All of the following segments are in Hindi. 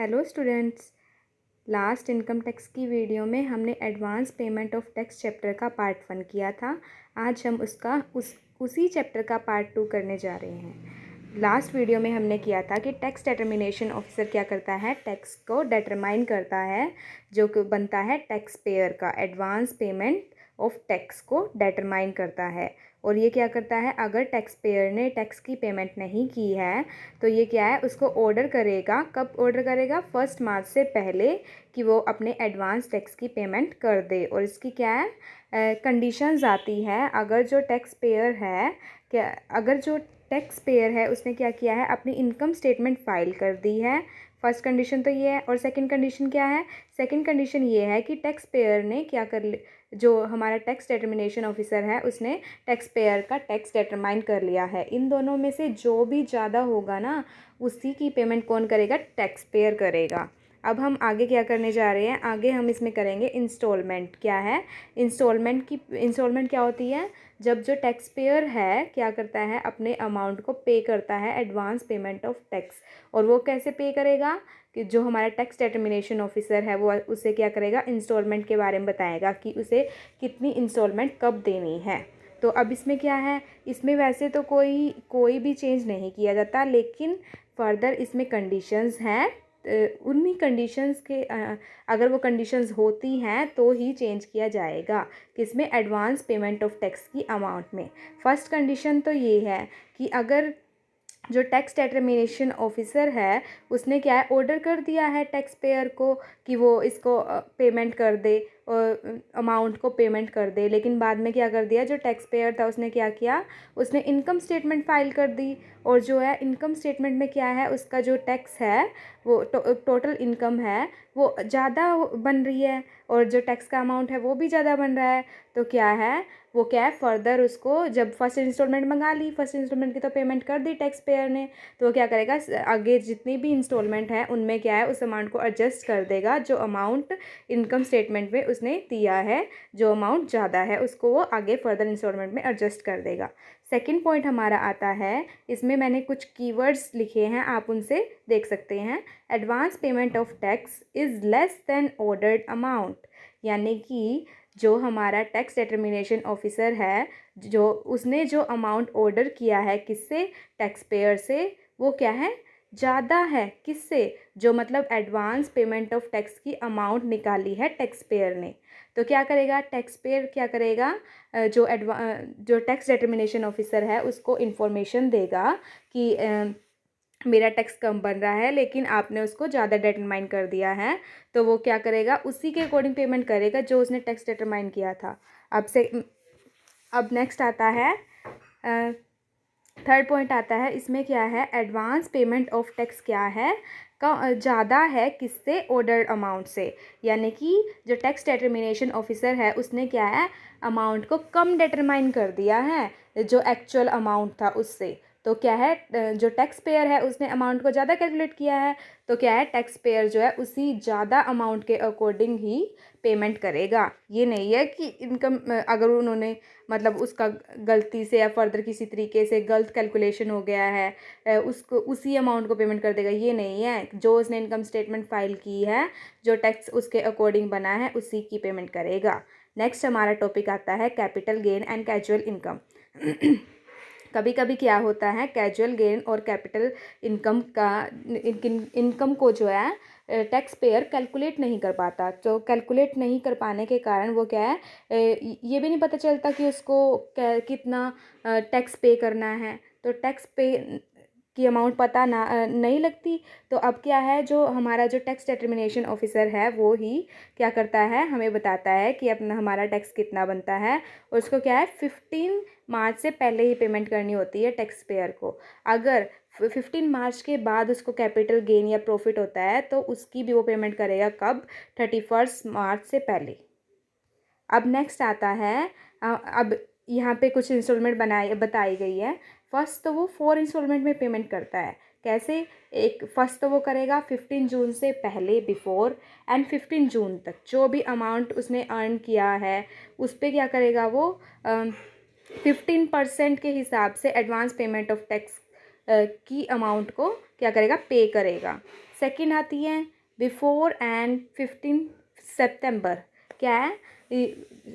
Hello students. Last income tax की वीडियो में हमने advance payment of tax chapter का पार्ट 1 किया था। आज हम उसी चैप्टर का पार्ट 2 करने जा रहे हैं। लास्ट वीडियो में हमने किया था कि टैक्स डिटरमिनेशन ऑफिसर क्या करता है, टैक्स को डिटरमाइन करता है, जो कि बनता है टैक्स पेयर का। एडवांस पेमेंट ऑफ टैक्स को डिटरमाइन करता है। और ये क्या करता है, अगर टैक्स पेयर ने टैक्स की पेमेंट नहीं की है तो ये क्या है, उसको ऑर्डर करेगा। कब ऑर्डर करेगा? 1 मार्च से पहले कि वो अपने एडवांस टैक्स की पेमेंट कर दे। और इसकी क्या है, कंडीशंस आती है। अगर जो टैक्स पेयर है उसने क्या किया है, अपनी इनकम स्टेटमेंट फाइल कर दी है। फर्स्ट कंडीशन तो ये है। और सेकंड कंडीशन क्या है? सेकंड कंडीशन ये है कि टैक्स पेयर ने क्या जो हमारा टैक्स डिटरमिनेशन ऑफिसर है उसने टैक्स पेयर का टैक्स डिटरमाइन कर लिया है। इन दोनों में से जो भी ज़्यादा होगा ना, उसी की पेमेंट कौन करेगा? टैक्स पेयर करेगा। अब हम आगे क्या करने जा रहे हैं, आगे हम इसमें करेंगे इंस्टॉलमेंट। क्या है इंस्टॉलमेंट क्या होती है? जब जो टैक्स पेयर है क्या करता है, अपने अमाउंट को पे करता है, एडवांस पेमेंट ऑफ टैक्स। और वो कैसे पे करेगा कि जो हमारा टैक्स डिटरमिनेशन ऑफिसर है वो उसे क्या करेगा, इंस्टॉलमेंट के बारे में बताएगा कि उसे कितनी इंस्टॉलमेंट कब देनी है। तो अब इसमें क्या है, इसमें वैसे तो कोई भी चेंज नहीं किया जाता, लेकिन फर्दर इसमें कंडीशंस हैं। उन्हीं कंडीशंस के अगर वो कंडीशंस होती हैं तो ही चेंज किया जाएगा। किसमें? एडवांस पेमेंट ऑफ टैक्स की अमाउंट में। फर्स्ट कंडीशन तो ये है कि अगर जो टैक्स डिटरमिनेशन ऑफिसर है उसने क्या है, ऑर्डर कर दिया है टैक्स पेयर को कि वो इसको पेमेंट कर दे, अमाउंट को पेमेंट कर दे। लेकिन बाद में क्या कर दिया, जो टैक्स पेयर था उसने क्या किया, उसने इनकम स्टेटमेंट फाइल कर दी। और जो है इनकम स्टेटमेंट में क्या है, उसका जो टैक्स है वो टोटल इनकम है वो ज़्यादा बन रही है, और जो टैक्स का अमाउंट है वो भी ज़्यादा बन रहा है। तो क्या है, वो क्या है, फर्दर उसको जब फर्स्ट इंस्टॉलमेंट मंगा ली, फर्स्ट इंस्टॉलमेंट की तो पेमेंट कर दी टैक्स पेयर ने, तो वो क्या करेगा, आगे जितनी भी इंस्टॉलमेंट है उनमें क्या है, उस अमाउंट को एडजस्ट कर देगा। जो अमाउंट इनकम स्टेटमेंट में उसने दिया है, जो अमाउंट ज़्यादा है, उसको वो आगे फर्दर इंस्टॉलमेंट में एडजस्ट कर देगा। सेकेंड पॉइंट हमारा आता है, इसमें मैंने कुछ कीवर्ड्स लिखे हैं, आप उनसे देख सकते हैं। Advance payment of tax is less than ordered amount, यानी कि जो हमारा टैक्स डिटरमिनेशन ऑफिसर है, जो उसने जो अमाउंट ऑर्डर किया है किससे, टैक्स पेयर से, वो क्या है, ज़्यादा है। किससे? जो मतलब एडवांस पेमेंट ऑफ टैक्स की अमाउंट निकाली है टैक्स पेयर ने। तो क्या करेगा टैक्स पेयर, क्या करेगा, जो टैक्स डिटरमिनेशन ऑफिसर है उसको इन्फॉर्मेशन देगा कि मेरा टैक्स कम बन रहा है लेकिन आपने उसको ज़्यादा डिटरमाइन कर दिया है। तो वो क्या करेगा, उसी के अकॉर्डिंग पेमेंट करेगा जो उसने टैक्स डिटरमाइन किया था। अब नेक्स्ट आता है, थर्ड पॉइंट आता है। इसमें क्या है, एडवांस पेमेंट ऑफ टैक्स क्या है, ज़्यादा है किससे, ऑर्डर अमाउंट से। यानी कि जो टैक्स डिटरमिनेशन ऑफिसर है उसने क्या है, अमाउंट को कम डिटरमाइन कर दिया है जो एक्चुअल अमाउंट था उससे। तो क्या है, जो टैक्स पेयर है उसने अमाउंट को ज़्यादा कैलकुलेट किया है, तो क्या है, टैक्स पेयर जो है उसी ज़्यादा अमाउंट के अकॉर्डिंग ही पेमेंट करेगा। ये नहीं है कि इनकम अगर उन्होंने मतलब उसका गलती से या फर्दर किसी तरीके से गलत कैलकुलेशन हो गया है, उसको उसी अमाउंट को पेमेंट कर देगा, ये नहीं है। जो उसने इनकम स्टेटमेंट फाइल की है, जो टैक्स उसके अकॉर्डिंग बना है, उसी की पेमेंट करेगा। नेक्स्ट हमारा टॉपिक आता है capital gain and casual income. कभी कभी क्या होता है, कैजुअल गेन और कैपिटल इनकम को जो है टैक्स पेयर कैलकुलेट नहीं कर पाता। तो कैलकुलेट नहीं कर पाने के कारण वो क्या है, ये भी नहीं पता चलता कि उसको कितना टैक्स पे करना है। तो टैक्स पे की अमाउंट पता नहीं लगती। तो अब क्या है, जो हमारा जो टैक्स डिटरमिनेशन ऑफिसर है वो ही क्या करता है, हमें बताता है कि अपना हमारा टैक्स कितना बनता है। और उसको क्या है, 15 मार्च से पहले ही पेमेंट करनी होती है टैक्स पेयर को। अगर 15 मार्च के बाद उसको कैपिटल गेन या प्रॉफिट होता है तो उसकी भी वो पेमेंट करेगा कब, 31 मार्च से पहले। अब नेक्स्ट आता है, अब यहाँ पे कुछ इंस्टॉलमेंट बताई गई है। फर्स्ट तो वो 4 इंस्टॉलमेंट में पेमेंट करता है। कैसे? एक फर्स्ट तो वो करेगा 15 जून से पहले, बिफोर, एंड 15 जून तक जो भी अमाउंट उसने अर्न किया है उस पर क्या करेगा, वो 15% के हिसाब से एडवांस पेमेंट ऑफ टैक्स की अमाउंट को क्या करेगा, पे करेगा। सेकंड आती है बिफोर एंड 15 सितंबर। क्या है?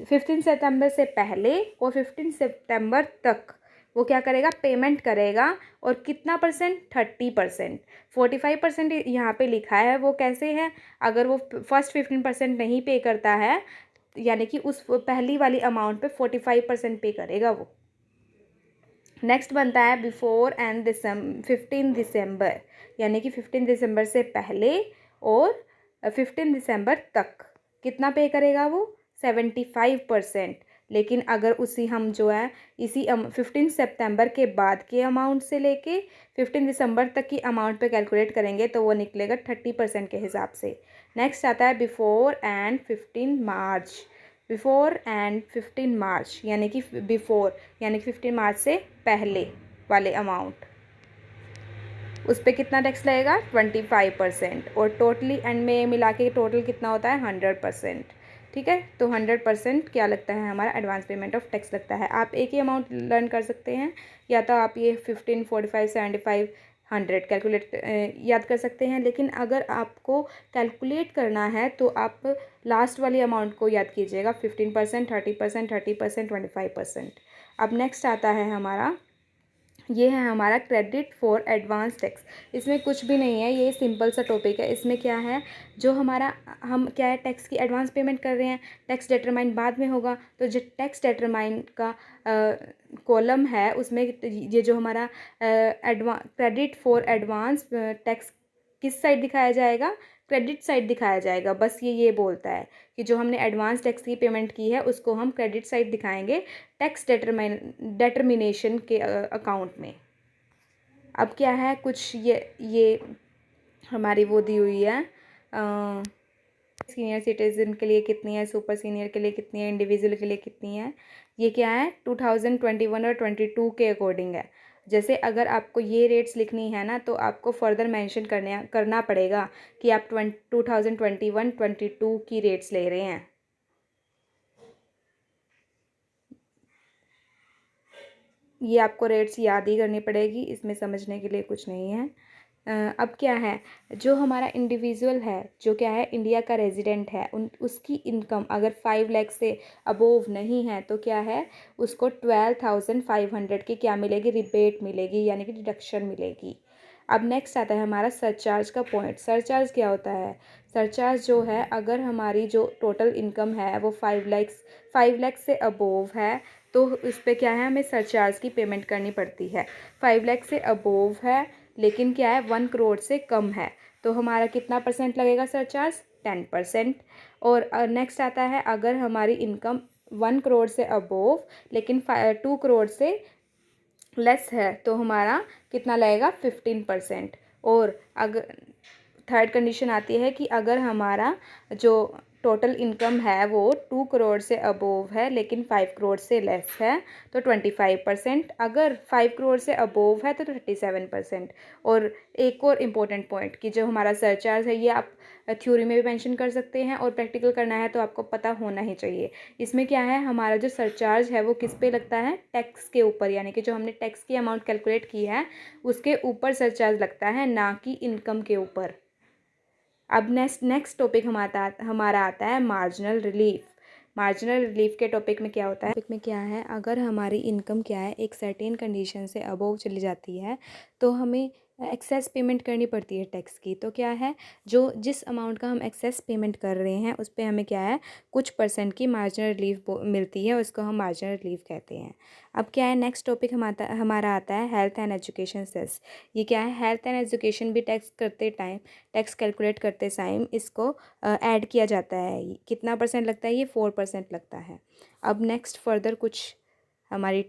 15 सितंबर से पहले और 15 सितंबर तक वो क्या करेगा? पेमेंट करेगा। और कितना परसेंट? 30%। 45% यहाँ पे लिखा है, वो कैसे है? अगर वो फर्स्ट 15% नहीं पे करता है, यानी कि उस पहली वाली अमाउंट पे 45% पे करेगा वो। नेक्स्ट बनता है बिफोर एंड 15 दिसंबर, यानी कि 15 दिसंबर से पहले और 15 दिसंबर तक कितना पे करेगा वो? 75%। लेकिन अगर उसी हम जो है इसी 15 सितंबर के बाद के अमाउंट से लेके 15 दिसंबर तक की अमाउंट पे कैलकुलेट करेंगे तो वो निकलेगा 30% के हिसाब से। नेक्स्ट आता है before and 15 March. Before and 15 मार्च यानी कि बिफोर यानी कि 15 मार्च से पहले वाले अमाउंट, उस पर कितना टैक्स लगेगा? 25%। और टोटली एंड में मिला के टोटल कितना होता है? 100%। ठीक है, तो 100% क्या लगता है? हमारा एडवांस पेमेंट ऑफ टैक्स लगता है। आप एक ही अमाउंट लर्न कर सकते हैं, या तो आप ये 15, 45, 75, 100 कैलकुलेट याद कर सकते हैं। लेकिन अगर आपको कैलकुलेट करना है तो आप लास्ट वाली अमाउंट को याद कीजिएगा, 15%, 30%, 30%, 25%। अब नेक्स्ट आता है हमारा, ये है हमारा क्रेडिट फॉर एडवांस टैक्स। इसमें कुछ भी नहीं है, ये सिंपल सा टॉपिक है। इसमें क्या है, जो हमारा हम क्या है टैक्स की एडवांस पेमेंट कर रहे हैं, टैक्स डिटरमाइन बाद में होगा, तो जो टैक्स डिटरमाइन का कॉलम है उसमें ये जो हमारा क्रेडिट फॉर एडवांस टैक्स किस साइड दिखाया जाएगा? क्रेडिट साइड दिखाया जाएगा। बस ये बोलता है कि जो हमने एडवांस टैक्स की पेमेंट की है उसको हम क्रेडिट साइड दिखाएंगे टैक्स डिटरमिनेशन के अकाउंट में। अब क्या है, कुछ ये हमारी वो दी हुई है, सीनियर सिटीज़न के लिए कितनी है, सुपर सीनियर के लिए कितनी है, इंडिविजुअल के लिए कितनी है। ये क्या है? 2021 और 22 के अकॉर्डिंग है। जैसे अगर आपको ये रेट्स लिखनी है ना, तो आपको फर्दर मेंशन करना पड़ेगा कि आप 2021-22 की रेट्स ले रहे हैं। ये आपको रेट्स याद ही करनी पड़ेगी, इसमें समझने के लिए कुछ नहीं है। अब क्या है, जो हमारा इंडिविजुअल है, जो क्या है इंडिया का रेजिडेंट है, उसकी इनकम अगर 5 लाख से अबोव नहीं है तो क्या है, उसको 12,500 की क्या मिलेगी? रिबेट मिलेगी, यानी कि डिडक्शन मिलेगी। अब नेक्स्ट आता है हमारा सरचार्ज का पॉइंट। सरचार्ज क्या होता है? सरचार्ज जो है, अगर हमारी जो टोटल इनकम है वो 5 लाख से अबोव है तो उस पर क्या है, हमें सरचार्ज की पेमेंट करनी पड़ती है। 5 लाख से अबोव है लेकिन क्या है 1 करोड़ से कम है, तो हमारा कितना परसेंट लगेगा सरचार्ज? 10%। और नेक्स्ट आता है, अगर हमारी इनकम 1 करोड़ से अबोव लेकिन 2 करोड़ से लेस है तो हमारा कितना लगेगा? 15%। और अगर थर्ड कंडीशन आती है कि अगर हमारा जो टोटल इनकम है वो 2 करोड़ से अबोव है लेकिन 5 करोड़ से लेस है तो 25%। अगर 5 करोड़ से अबोव है तो 37%। और एक और इम्पोर्टेंट पॉइंट कि जो हमारा सरचार्ज है, ये आप थ्योरी में भी मेंशन कर सकते हैं और प्रैक्टिकल करना है तो आपको पता होना ही चाहिए। इसमें क्या है, हमारा जो सरचार्ज है वो किस पे लगता है? टैक्स के ऊपर, यानी कि जो हमने टैक्स की अमाउंट कैलकुलेट की है उसके ऊपर सरचार्ज लगता है, ना कि इनकम के ऊपर। अब नेक्स्ट टॉपिक हमारा आता है मार्जिनल रिलीफ। मार्जिनल रिलीफ के टॉपिक में क्या होता है? टॉपिक में क्या है, अगर हमारी इनकम क्या है एक सर्टेन कंडीशन से अबोव चली जाती है तो हमें एक्सेस पेमेंट करनी पड़ती है टैक्स की। तो क्या है, जो जिस अमाउंट का हम एक्सेस पेमेंट कर रहे हैं उस पर हमें क्या है कुछ परसेंट की मार्जिनल रिलीफ मिलती है, उसको हम मार्जिनल रिलीफ कहते हैं। अब क्या है, नेक्स्ट टॉपिक हमारा आता है हेल्थ एंड एजुकेशन सेस। ये क्या है, हेल्थ एंड एजुकेशन भी टैक्स कैलकुलेट करते टाइम इसको ऐड किया जाता है। कितना परसेंट लगता है? ये 4% लगता है। अब नेक्स्ट फर्दर कुछ हमारी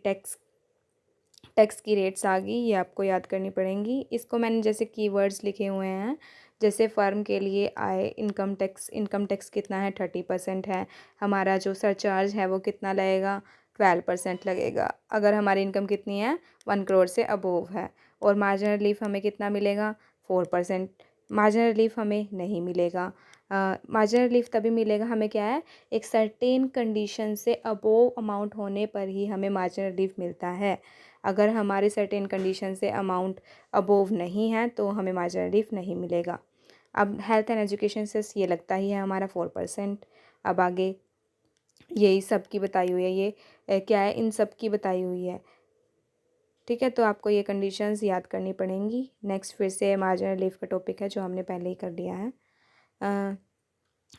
टैक्स की रेट्स आ गई, ये आपको याद करनी पड़ेंगी। इसको मैंने जैसे कीवर्ड्स लिखे हुए हैं, जैसे फर्म के लिए आय इनकम टैक्स कितना है? 30% है। हमारा जो सरचार्ज है वो कितना लगेगा? 12% लगेगा। अगर हमारी इनकम कितनी है? 1 करोड़ से अबोव है। और मार्जिनल रिलीफ हमें कितना मिलेगा? 4%। मार्जिनल रिलीफ हमें नहीं मिलेगा। मार्जिनल रिलीफ तभी मिलेगा हमें, क्या है एक सर्टेन कंडीशन से अबोव अमाउंट होने पर ही हमें मार्जिनल रिलीफ मिलता है। अगर हमारे सर्टेन कंडीशन से अमाउंट अबोव नहीं है तो हमें मार्जिनल रिलीफ नहीं मिलेगा। अब हेल्थ एंड एजुकेशन सेस ये लगता ही है हमारा 4%। अब आगे यही सब की बताई हुई है, ये क्या है, इन सब की बताई हुई है। ठीक है, तो आपको ये कंडीशंस याद करनी पड़ेंगी। नेक्स्ट फिर से मार्जिनल लीफ का टॉपिक है जो हमने पहले ही कर लिया है।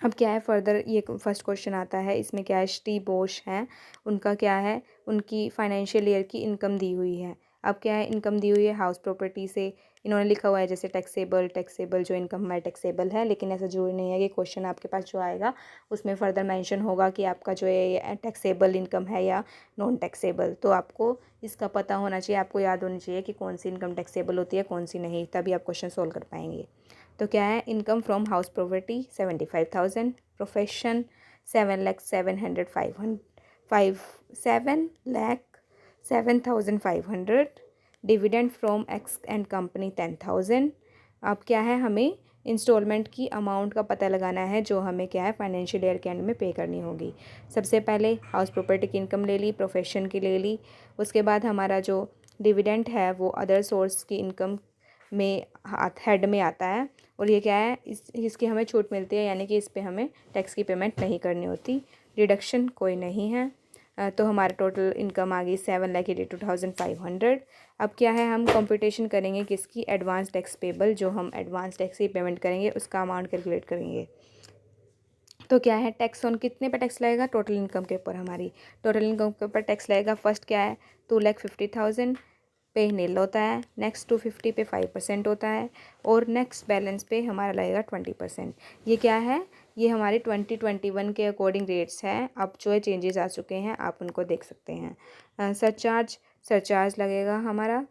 अब क्या है फर्दर, ये फर्स्ट क्वेश्चन आता है, इसमें क्या है, श्री बोश हैं, उनका क्या है, उनकी फाइनेंशियल ईयर की इनकम दी हुई है। अब क्या है, इनकम दी हुई है हाउस प्रॉपर्टी से, इन्होंने लिखा हुआ है जैसे टैक्सेबल जो इनकम हमारी टैक्सेबल है, लेकिन ऐसा जरूरी नहीं है कि क्वेश्चन आपके पास जो आएगा उसमें फ़र्दर मेंशन होगा कि आपका जो है टैक्सेबल इनकम है या नॉन टैक्सेबल। तो आपको इसका पता होना चाहिए, आपको याद होनी चाहिए कि कौन सी इनकम टैक्सेबल होती है कौन सी नहीं, तभी आप क्वेश्चन सोल्व कर पाएंगे। तो क्या है, income from house property 75,000, profession 7,7,500, dividend from x and company 10,000। अब क्या है, हमें इंस्टॉलमेंट की अमाउंट का पता लगाना है जो हमें क्या है फाइनेंशियल ईयर के एंड में पे करनी होगी। सबसे पहले हाउस प्रॉपर्टी की इनकम ले ली, प्रोफेशन की ले ली, उसके बाद हमारा जो डिविडेंड है वो अदर सोर्स की इनकम में हेड में आता है, और ये क्या है, इसकी हमें छूट मिलती है, यानी कि इस पे हमें टैक्स की पेमेंट नहीं करनी होती, डिडक्शन कोई नहीं है। तो हमारा टोटल इनकम आ गई 7,82,500। अब क्या है, हम कंप्यूटेशन करेंगे किसकी, एडवांस टैक्स पेबल, जो हम एडवांस टैक्स की पेमेंट करेंगे उसका अमाउंट कैलकुलेट करेंगे। तो क्या है, टैक्स ऑन कितने पे टैक्स लगेगा, टोटल इनकम के ऊपर, हमारी टोटल इनकम के ऊपर टैक्स लगेगा। फर्स्ट क्या है, 2,50,000 पे नील होता है, नेक्स्ट 250 पे 5% होता है, और नेक्स्ट बैलेंस पे हमारा लगेगा 20%। ये क्या है, ये हमारे 2021 के अकॉर्डिंग रेट्स हैं। अब जो है चेंजेस आ चुके हैं, आप उनको देख सकते हैं। सरचार्ज लगेगा हमारा,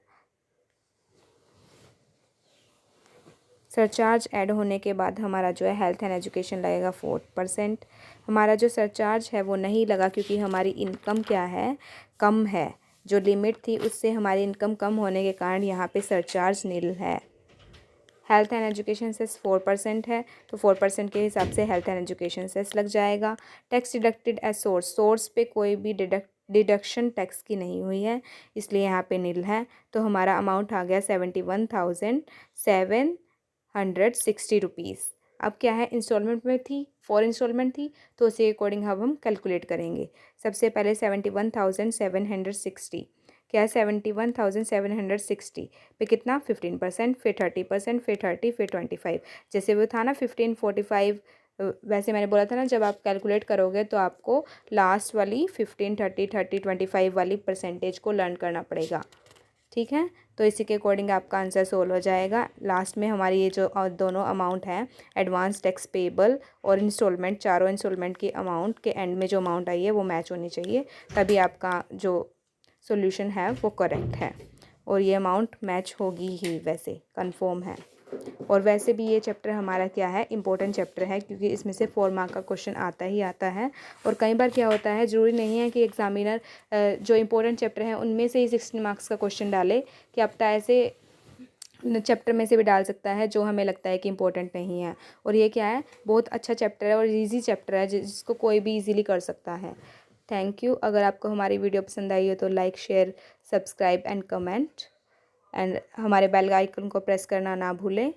सरचार्ज ऐड होने के बाद हमारा जो है हेल्थ एंड एजुकेशन लगेगा 4%। हमारा जो सरचार्ज है वो नहीं लगा क्योंकि हमारी इनकम क्या है, कम है, जो लिमिट थी उससे हमारी इनकम कम होने के कारण यहाँ पे सरचार्ज नील है। हेल्थ एंड एजुकेशन सेस 4% है, तो 4% के हिसाब से हेल्थ एंड एजुकेशन सेस लग जाएगा। टैक्स डिडक्टेड एज सोर्स पे कोई भी डिडक्शन टैक्स की नहीं हुई है, इसलिए यहाँ पे नील है। तो हमारा अमाउंट आ गया 71,760 रुपीज़। अब क्या है, इंस्टॉलमेंट में थी, 4 इंस्टॉलमेंट थी, तो उसी के अकॉर्डिंग अब हम कैलकुलेट करेंगे। सबसे पहले 71,760, क्या है, 71,760 पे कितना, 15%, फिर 30%, फिर 30, फिर 25। जैसे वो था ना 15, 45, वैसे मैंने बोला था ना, जब आप कैलकुलेट करोगे तो आपको लास्ट वाली 15, 30, 30, 25 वाली परसेंटेज को लर्न करना पड़ेगा। ठीक है, तो इसी के अकॉर्डिंग आपका आंसर सोल्व हो जाएगा। लास्ट में हमारी ये जो दोनों अमाउंट हैं, एडवांस टैक्स पेबल और इंस्टॉलमेंट, चारों इंस्टॉलमेंट की अमाउंट के एंड में जो अमाउंट आई है वो मैच होनी चाहिए, तभी आपका जो सॉल्यूशन है वो करेक्ट है, और ये अमाउंट मैच होगी ही, वैसे कंफर्म है। और वैसे भी ये चैप्टर हमारा क्या है, इंपॉर्टेंट चैप्टर है, क्योंकि इसमें से 4 मार्क का क्वेश्चन आता ही आता है। और कई बार क्या होता है, ज़रूरी नहीं है कि एग्जामिनर जो इंपॉर्टेंट चैप्टर हैं उनमें से ही 16 मार्क्स का क्वेश्चन डाले, कि अब तो ऐसे चैप्टर में से भी डाल सकता है जो हमें लगता है कि इंपॉर्टेंट नहीं है। और ये क्या है, बहुत अच्छा चैप्टर है और ईजी चैप्टर है, जिसको कोई भी ईजिली कर सकता है। Thank you. अगर आपको हमारी वीडियो पसंद आई हो तो like, share, subscribe and comment, and हमारे बेल आइकन को प्रेस करना ना भूलें।